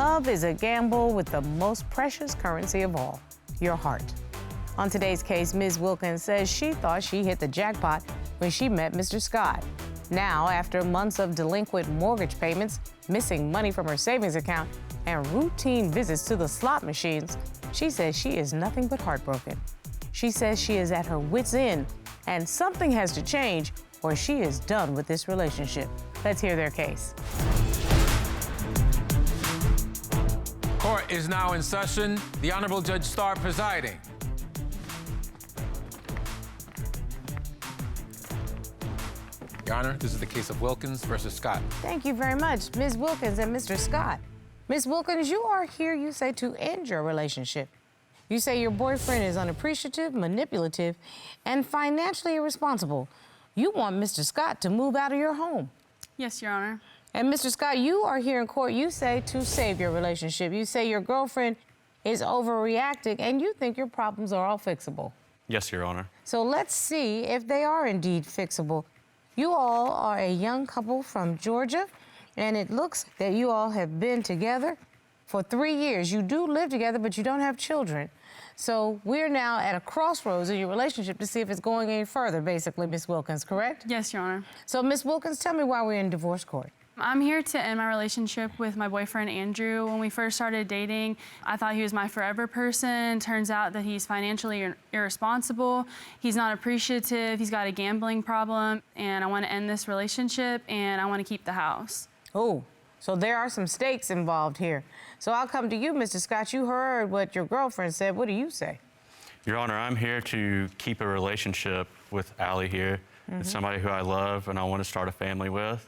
Love is a gamble with the most precious currency of all, your heart. On today's case, Ms. Wilkins says she thought she hit the jackpot when she met Mr. Scott. Now, after months of delinquent mortgage payments, missing money from her savings account, and routine visits to the slot machines, she says she is nothing but heartbroken. She says she is at her wit's end, and something has to change or she is done with this relationship. Let's hear their case. Court is now in session. The Honorable Judge Starr presiding. Your Honor, this is the case of Wilkins versus Scott. Thank you very much, Ms. Wilkins and Mr. Scott. Ms. Wilkins, you are here, you say, to end your relationship. You say your boyfriend is unappreciative, manipulative, and financially irresponsible. You want Mr. Scott to move out of your home. Yes, Your Honor. And Mr. Scott, you are here in court, you say, to save your relationship. You say your girlfriend is overreacting, and you think your problems are all fixable. Yes, Your Honor. So let's see if they are indeed fixable. You all are a young couple from Georgia, and it looks that you all have been together for 3 years. You do live together, but you don't have children. So we're now at a crossroads in your relationship to see if it's going any further, basically, Ms. Wilkins, correct? Yes, Your Honor. So, Ms. Wilkins, tell me why we're in divorce court. I'm here to end my relationship with my boyfriend, Andrew. When we first started dating, I thought he was my forever person. Turns out that he's financially irresponsible. He's not appreciative. He's got a gambling problem. And I want to end this relationship, and I want to keep the house. Oh, so there are some stakes involved here. So I'll come to you, Mr. Scott. You heard what your girlfriend said. What do you say? Your Honor, I'm here to keep a relationship with Allie here. It's somebody who I love and I want to start a family with.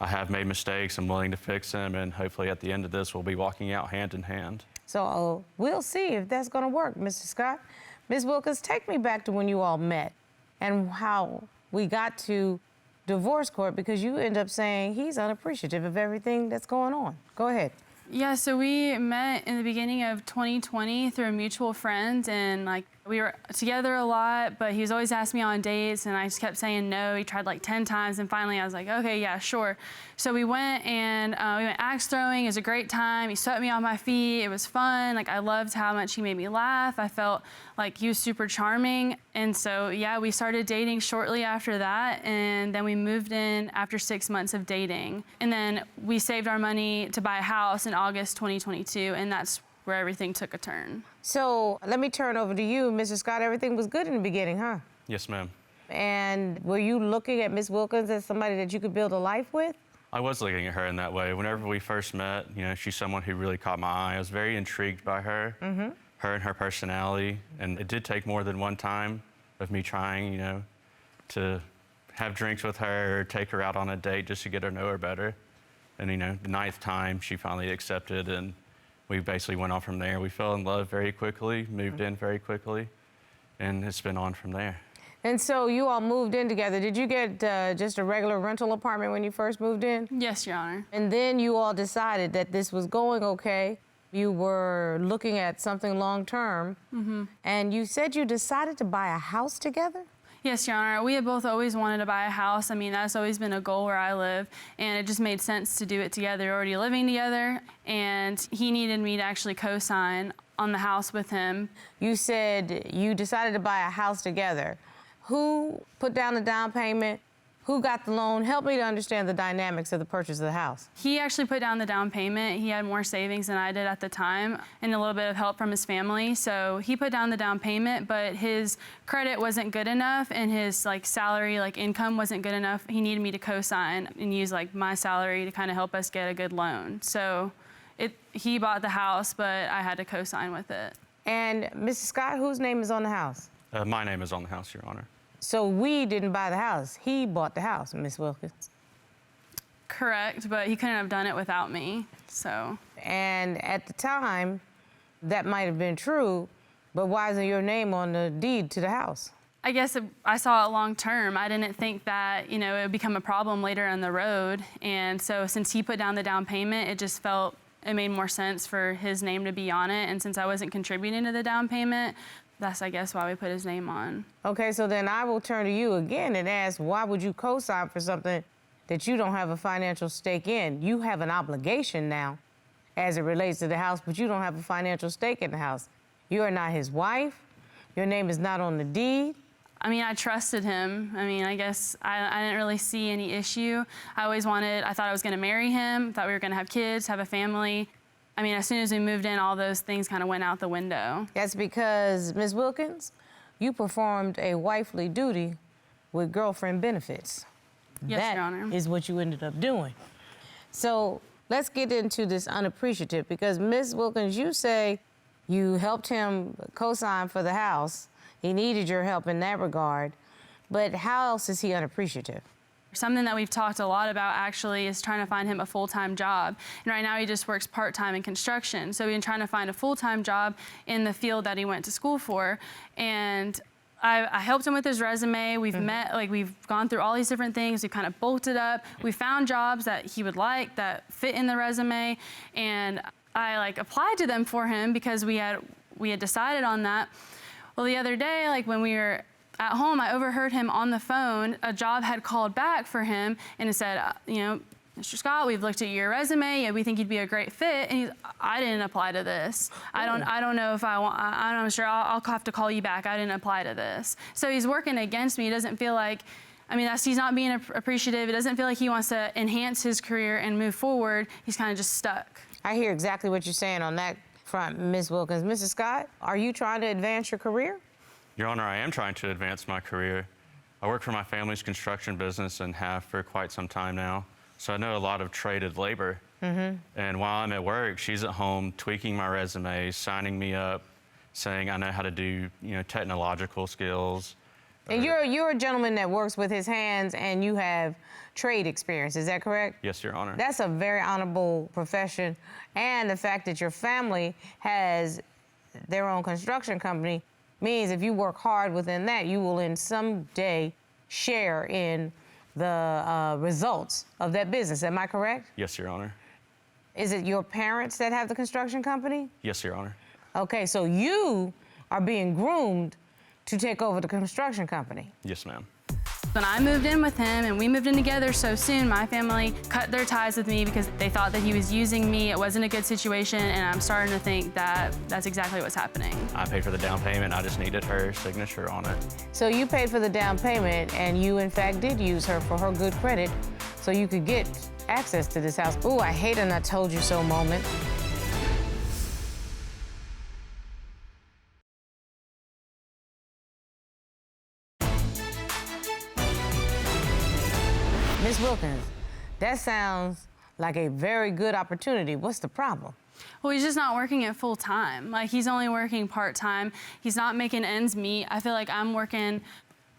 I have made mistakes. I'm willing to fix them, and hopefully at the end of this, we'll be walking out hand in hand. So we'll see if that's going to work, Mr. Scott. Ms. Wilkins, take me back to when you all met and how we got to divorce court, because you end up saying he's unappreciative of everything that's going on. Go ahead. Yeah, so we met in the beginning of 2020 through a mutual friend, and we were together a lot, but he was always asking me on dates, and I just kept saying no. He tried like 10 times, and finally I was like, okay, yeah, sure. So we went and we went axe throwing. It was a great time. He swept me on my feet. It was fun. I loved how much he made me laugh. I felt like he was super charming. And so, yeah, we started dating shortly after that, and then we moved in after 6 months of dating. And then we saved our money to buy a house in August 2022, and that's where everything took a turn. So let me turn over to you, Mr. Scott. Everything was good in the beginning, huh? Yes, ma'am. And were you looking at Ms. Wilkins as somebody that you could build a life with? I was looking at her in that way. Whenever we first met, she's someone who really caught my eye. I was very intrigued by her, her and her personality. And it did take more than one time of me trying, to have drinks with her or take her out on a date just to get her to know her better. And, the 9th time, she finally accepted, and we basically went on from there. We fell in love very quickly, moved in very quickly, and it's been on from there. And so you all moved in together. Did you get just a regular rental apartment when you first moved in? Yes, Your Honor. And then you all decided that this was going okay. You were looking at something long-term. And you said you decided to buy a house together? Yes, Your Honor. We had both always wanted to buy a house. I mean, that's always been a goal where I live, and it just made sense to do it together. We're already living together, and he needed me to actually co-sign on the house with him. You said you decided to buy a house together. Who put down the down payment? Who got the loan? Help me to understand the dynamics of the purchase of the house. He actually put down the down payment. He had more savings than I did at the time and a little bit of help from his family. So he put down the down payment, but his credit wasn't good enough and his salary, income wasn't good enough. He needed me to co-sign and use my salary to kind of help us get a good loan. So he bought the house, but I had to co-sign with it. And Mrs. Scott, whose name is on the house? My name is on the house, Your Honor. So we didn't buy the house. He bought the house, Miss Wilkins. Correct, but he couldn't have done it without me, so. And at the time, that might have been true, but why isn't your name on the deed to the house? I guess I saw it long term. I didn't think that, it would become a problem later on the road. And so since he put down the down payment, it made more sense for his name to be on it. And since I wasn't contributing to the down payment, that's, I guess, why we put his name on. Okay, so then I will turn to you again and ask, why would you co-sign for something that you don't have a financial stake in? You have an obligation now as it relates to the house, but you don't have a financial stake in the house. You are not his wife. Your name is not on the deed. I mean, I trusted him. I mean, I guess I didn't really see any issue. I thought I was gonna marry him, thought we were gonna have kids, have a family. I mean, as soon as we moved in, all those things kind of went out the window. That's because, Ms. Wilkins, you performed a wifely duty with girlfriend benefits. Yes, Your Honor. That is what you ended up doing. So let's get into this unappreciative, because Ms. Wilkins, you say you helped him co-sign for the house. He needed your help in that regard, but how else is he unappreciative? Something that we've talked a lot about actually is trying to find him a full-time job. And right now he just works part-time in construction. So we've been trying to find a full-time job in the field that he went to school for. And I helped him with his resume. We've met, we've gone through all these different things. We've kind of bulked it up. We found jobs that he would like, that fit in the resume. And I applied to them for him because we had decided on that. Well, the other day, when we were at home, I overheard him on the phone. A job had called back for him and it said, Mr. Scott, we've looked at your resume. Yeah, we think you'd be a great fit. And I didn't apply to this. I don't know if I want. I'm sure I'll have to call you back. I didn't apply to this. So he's working against me. He doesn't feel like. He's not being appreciative. It doesn't feel like he wants to enhance his career and move forward. He's kind of just stuck. I hear exactly what you're saying on that front, Ms. Wilkins. Mrs. Scott, are you trying to advance your career? Your Honor, I am trying to advance my career. I work for my family's construction business and have for quite some time now, so I know a lot of traded labor. And while I'm at work, she's at home tweaking my resume, signing me up, saying I know how to do, technological skills. And you're a gentleman that works with his hands and you have trade experience, is that correct? Yes, Your Honor. That's a very honorable profession. And the fact that your family has their own construction company means if you work hard within that, you will in some day share in the results of that business. Am I correct? Yes, Your Honor. Is it your parents that have the construction company? Yes, Your Honor. Okay, so you are being groomed to take over the construction company. Yes, ma'am. When I moved in with him and we moved in together so soon, my family cut their ties with me because they thought that he was using me. It wasn't a good situation, and I'm starting to think that that's exactly what's happening. I paid for the down payment. I just needed her signature on it. So you paid for the down payment, and you, in fact, did use her for her good credit so you could get access to this house. Ooh, I hate an I told you so moment. Ms. Wilkins, that sounds like a very good opportunity. What's the problem? Well, he's just not working at full time. He's only working part time. He's not making ends meet. I feel like I'm working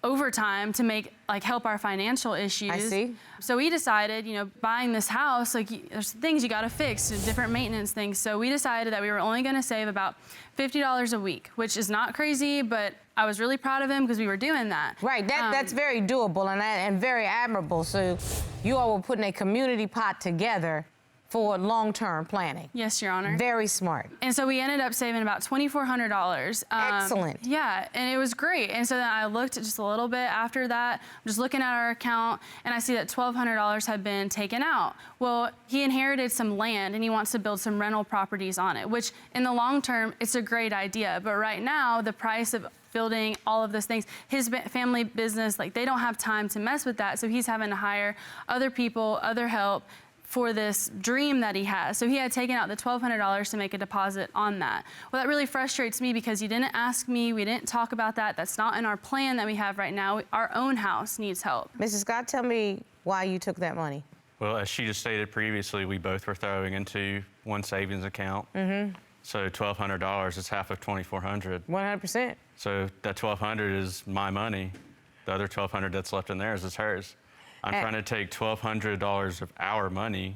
overtime to help our financial issues. I see. So we decided, buying this house, there's things you gotta fix, different maintenance things. So we decided that we were only gonna save about $50 a week, which is not crazy, but I was really proud of him because we were doing that. Right, that's very doable and very admirable. So you all were putting a community pot together for long-term planning. Yes, Your Honor. Very smart. And so we ended up saving about $2,400. Excellent. Yeah, and it was great. And so then I looked just a little bit after that, I'm just looking at our account, and I see that $1,200 had been taken out. Well, he inherited some land, and he wants to build some rental properties on it, which in the long term, it's a great idea. But right now, the price of building all of those things, his family business, they don't have time to mess with that. So he's having to hire other people, other help, for this dream that he has. So he had taken out the $1,200 to make a deposit on that. Well, that really frustrates me because he didn't ask me, we didn't talk about that. That's not in our plan that we have right now. Our own house needs help. Mrs. Scott, tell me why you took that money. Well, as she just stated previously, we both were throwing into one savings account. So $1,200 is half of $2,400. 100%. So that $1,200 is my money. The other $1,200 that's left in there is hers. I'm trying to take $1,200 of our money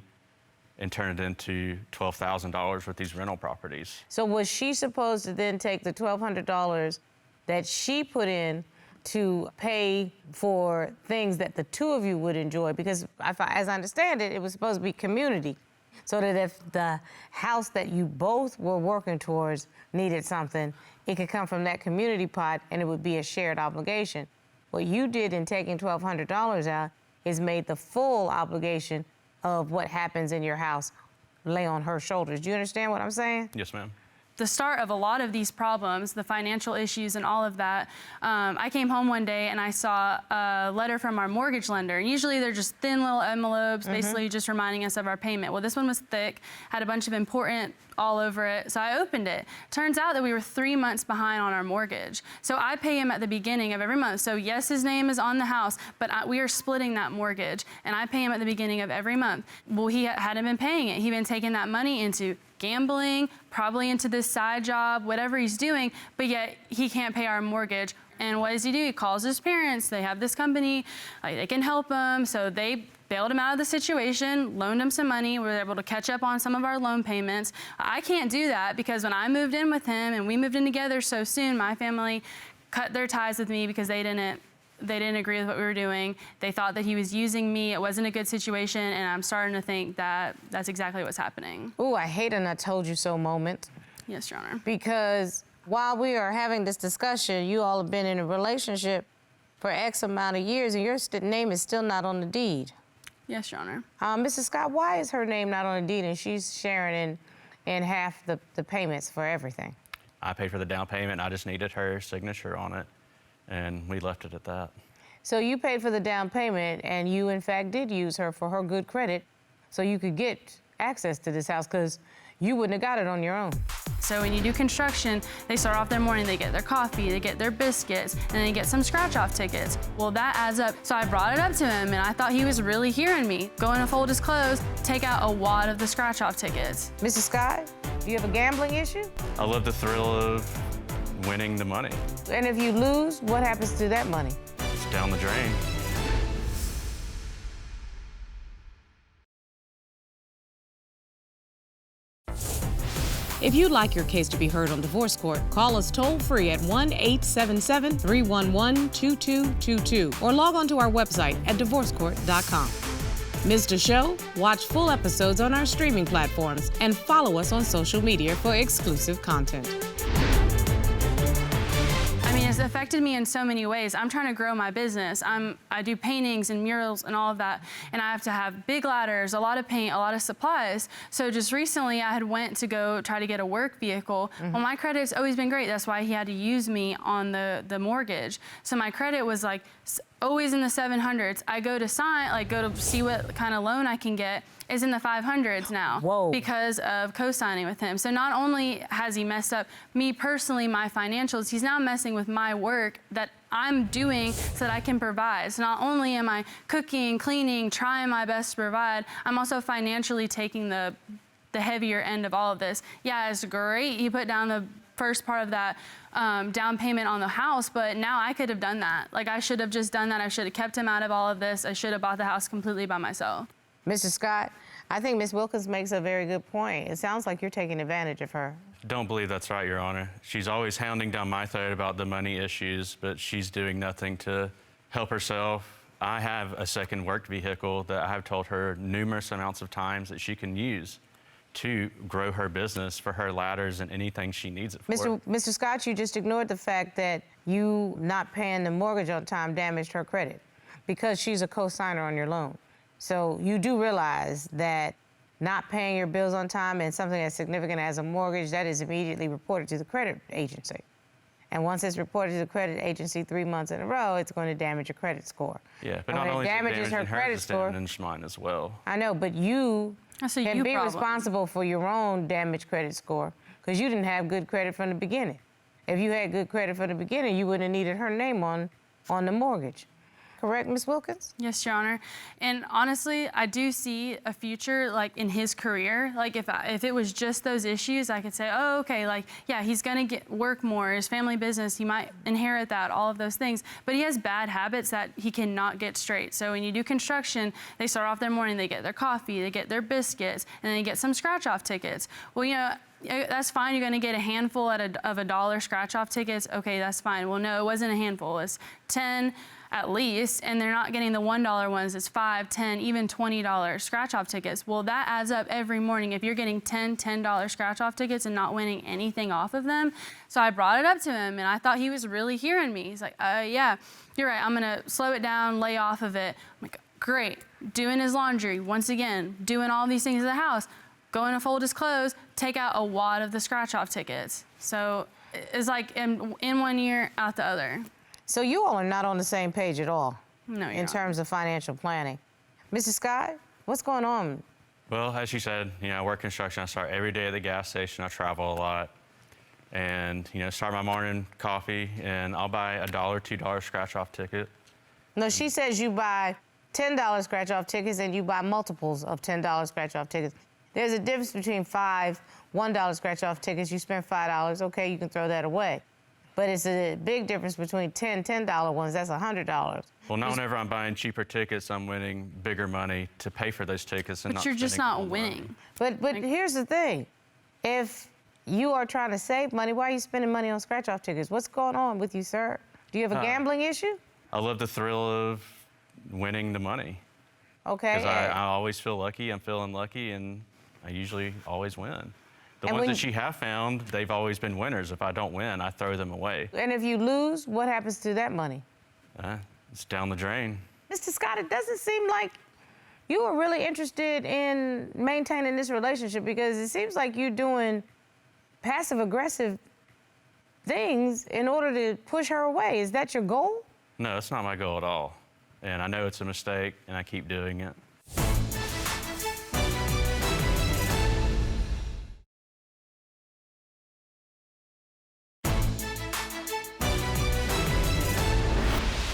and turn it into $12,000 with these rental properties. So was she supposed to then take the $1,200 that she put in to pay for things that the two of you would enjoy? Because as I understand it, it was supposed to be community. So that if the house that you both were working towards needed something, it could come from that community pot and it would be a shared obligation. What you did in taking $1,200 out is made the full obligation of what happens in your house lay on her shoulders. Do you understand what I'm saying? Yes, ma'am. The start of a lot of these problems, the financial issues and all of that, I came home one day and I saw a letter from our mortgage lender. And usually they're just thin little envelopes, basically just reminding us of our payment. Well, this one was thick, had a bunch of important all over it. So I opened it. Turns out that we were 3 months behind on our mortgage. So I pay him at the beginning of every month. So yes, his name is on the house, but we are splitting that mortgage and I pay him at the beginning of every month. Well, he hadn't been paying it. He'd been taking that money into gambling, probably into this side job, whatever he's doing, but yet he can't pay our mortgage. And what does he do? He calls his parents. They have this company, they can help him. So they bailed him out of the situation, loaned him some money. We were able to catch up on some of our loan payments. I can't do that because when I moved in with him and we moved in together so soon, my family cut their ties with me because they didn't agree with what we were doing. They thought that he was using me. It wasn't a good situation, and I'm starting to think that that's exactly what's happening. Ooh, I hate an I told you so moment. Yes, Your Honor. Because while we are having this discussion, you all have been in a relationship for X amount of years, and your name is still not on the deed. Yes, Your Honor. Mrs. Scott, why is her name not on the deed and she's sharing in half the payments for everything? I paid for the down payment. I just needed her signature on it, and we left it at that. So you paid for the down payment, and you, in fact, did use her for her good credit so you could get access to this house because you wouldn't have got it on your own. So when you do construction, they start off their morning, they get their coffee, they get their biscuits, and then they get some scratch-off tickets. Well, that adds up. So I brought it up to him, and I thought he was really hearing me. Going to fold his clothes, take out a wad of the scratch-off tickets. Mrs. Scott, do you have a gambling issue? I love the thrill of winning the money. And if you lose, what happens to that money? It's down the drain. If you'd like your case to be heard on divorce court, call us toll-free at 1-877-311-2222 or log on to our website at divorcecourt.com. Missed a show? Watch full episodes on our streaming platforms and follow us on social media for exclusive content. I mean, it's affected me in so many ways. I'm trying to grow my business. I do paintings and murals and all of that, and I have to have big ladders, a lot of paint, a lot of supplies. So just recently, I had went to go try to get a work vehicle. Well, my credit's always been great. That's why he had to use me on the mortgage. So my credit was like always in the 700s. I go to see what kind of loan I can get. Is in the 500s now. Whoa. Because of co-signing with him. So not only has he messed up me personally, my financials, he's now messing with my work that I'm doing so that I can provide. So not only am I cooking, cleaning, trying my best to provide, I'm also financially taking the heavier end of all of this. Yeah, it's great. He put down the first part of that down payment on the house, but now I could have done that. Like, I should have just done that. I should have kept him out of all of this. I should have bought the house completely by myself. Mr. Scott, I think Ms. Wilkins makes a very good point. It sounds like you're taking advantage of her. Don't believe that's right, Your Honor. She's always hounding down my throat about the money issues, but she's doing nothing to help herself. I have a second work vehicle that I have told her numerous amounts of times that she can use to grow her business for her ladders and anything she needs it for. Mr. Scott, you just ignored the fact that you not paying the mortgage on time damaged her credit because she's a co-signer on your loan. So you do realize that not paying your bills on time and something as significant as a mortgage, that is immediately reported to the credit agency. And once it's reported to the credit agency 3 months in a row, it's going to damage your credit score. Yeah, but and not only damages her credit score, and mine as well. I know, but you can be problem. responsible for your own damaged credit score because you didn't have good credit from the beginning. If you had good credit from the beginning, you wouldn't have needed her name on the mortgage. Correct, Ms. Wilkins? Yes, Your Honor. And honestly, I do see a future, like, in his career. Like, if it was just those issues, I could say, oh, okay, like, yeah, he's gonna work more, his family business, he might inherit that, all of those things. But he has bad habits that he cannot get straight. So when you do construction, they start off their morning, they get their coffee, they get their biscuits, and then they get some scratch-off tickets. Well, you know, that's fine. You're going to get a handful of $1 scratch-off tickets. Okay, that's fine. Well, no, it wasn't a handful. It's 10 at least, and they're not getting the $1 ones. It's 5, 10, even $20 scratch-off tickets. Well, that adds up every morning if you're getting $10 scratch-off tickets and not winning anything off of them. So I brought it up to him, and I thought he was really hearing me. He's like, yeah, you're right. I'm going to slow it down, lay off of it. I'm like, great. Doing his laundry, once again, doing all these things in the house. go in and fold his clothes, take out a wad of the scratch-off tickets. So it's like in 1 year, out the other. So you all are not on the same page at all No, you're in not. terms of financial planning. Mr. Scott, what's going on? Well, as you said, I work construction. I start every day at the gas station. I travel a lot. And, start my morning coffee, and I'll buy a $1, $2 scratch-off ticket. No, she says you buy $10 scratch-off tickets and you buy multiples of $10 scratch-off tickets. There's a difference between $1 scratch-off tickets. You spend $5, okay, you can throw that away. But it's a big difference between $10 ones. That's $100. Well, now whenever I'm buying cheaper tickets, I'm winning bigger money to pay for those tickets. And But you're just spending not more money. winning. But here's the thing. If you are trying to save money, why are you spending money on scratch-off tickets? What's going on with you, sir? Do you have a gambling issue? I love the thrill of winning the money. Okay. Because I always feel lucky. I'm feeling lucky, and I usually always win. The And ones when that she have found, they've always been winners. If I don't win, I throw them away. And if you lose, what happens to that money? It's down the drain. Mr. Scott, it doesn't seem like you are really interested in maintaining this relationship, because it seems like you're doing passive-aggressive things in order to push her away. Is that your goal? No, that's not my goal at all. And I know it's a mistake, and I keep doing it.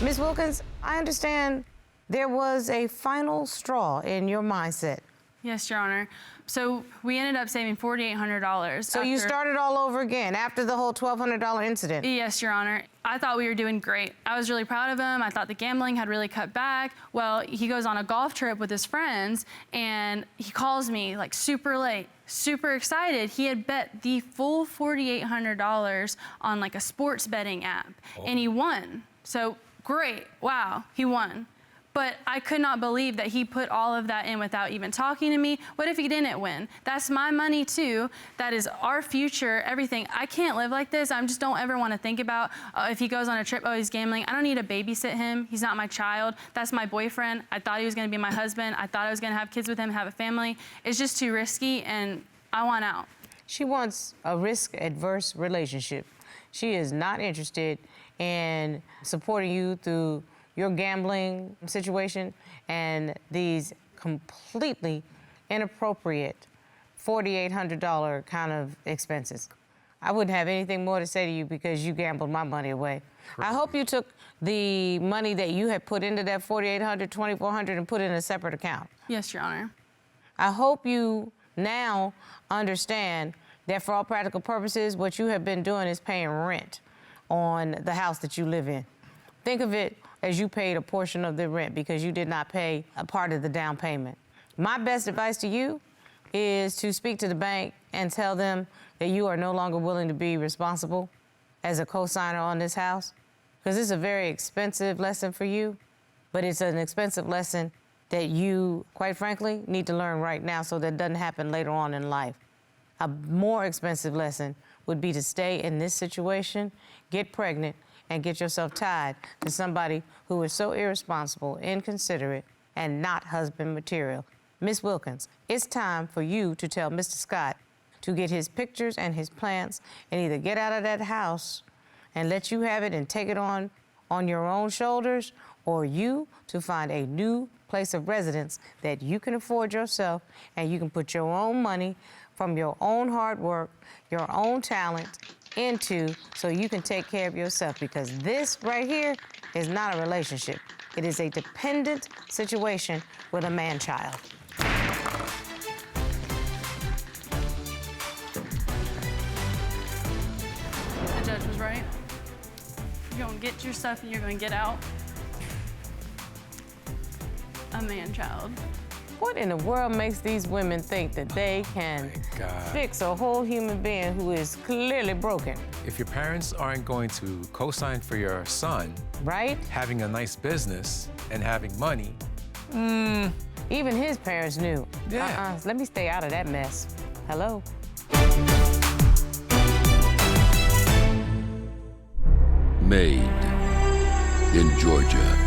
Ms. Wilkins, I understand there was a final straw in your mindset. Yes, Your Honor. So we ended up saving $4,800. So you started all over again after the whole $1,200 incident. Yes, Your Honor. I thought we were doing great. I was really proud of him. I thought the gambling had really cut back. Well, he goes on a golf trip with his friends, and he calls me like super late, super excited. He had bet the full $4,800 on like a sports betting app, and he won. So great, wow, he won. But I could not believe that he put all of that in without even talking to me. What if he didn't win? That's my money too. That is our future, everything. I can't live like this. I just don't ever want to think about if he goes on a trip, oh, he's gambling. I don't need to babysit him. He's not my child. That's my boyfriend. I thought he was going to be my husband. I thought I was going to have kids with him, have a family. It's just too risky, and I want out. She wants a risk-adverse relationship. She is not interested in supporting you through your gambling situation and these completely inappropriate $4,800 kind of expenses. I wouldn't have anything more to say to you because you gambled my money away. I hope you took the money that you had put into that $4,800, $2,400 and put it in a separate account. Yes, Your Honor. I hope you now understand that for all practical purposes, what you have been doing is paying rent on the house that you live in. Think of it as you paid a portion of the rent because you did not pay a part of the down payment. My best advice to you is to speak to the bank and tell them that you are no longer willing to be responsible as a co-signer on this house, because it's a very expensive lesson for you, but it's an expensive lesson that you, quite frankly, need to learn right now so that doesn't happen later on in life. A more expensive lesson would be to stay in this situation, get pregnant, and get yourself tied to somebody who is so irresponsible, inconsiderate, and not husband material. Miss Wilkins, it's time for you to tell Mr. Scott to get his pictures and his plants and either get out of that house and let you have it and take it on your own shoulders, or you to find a new place of residence that you can afford yourself and you can put your own money from your own hard work, your own talent into so you can take care of yourself, because this right here is not a relationship. It is a dependent situation with a man-child. The judge was right. You're going to get your stuff and you're going to get out. A man-child. What in the world makes these women think that they can fix a whole human being who is clearly broken? If your parents aren't going to co-sign for your son, Right? having a nice business and having money, Even his parents knew. Yeah. Let me stay out of that mess. Hello? Made in Georgia.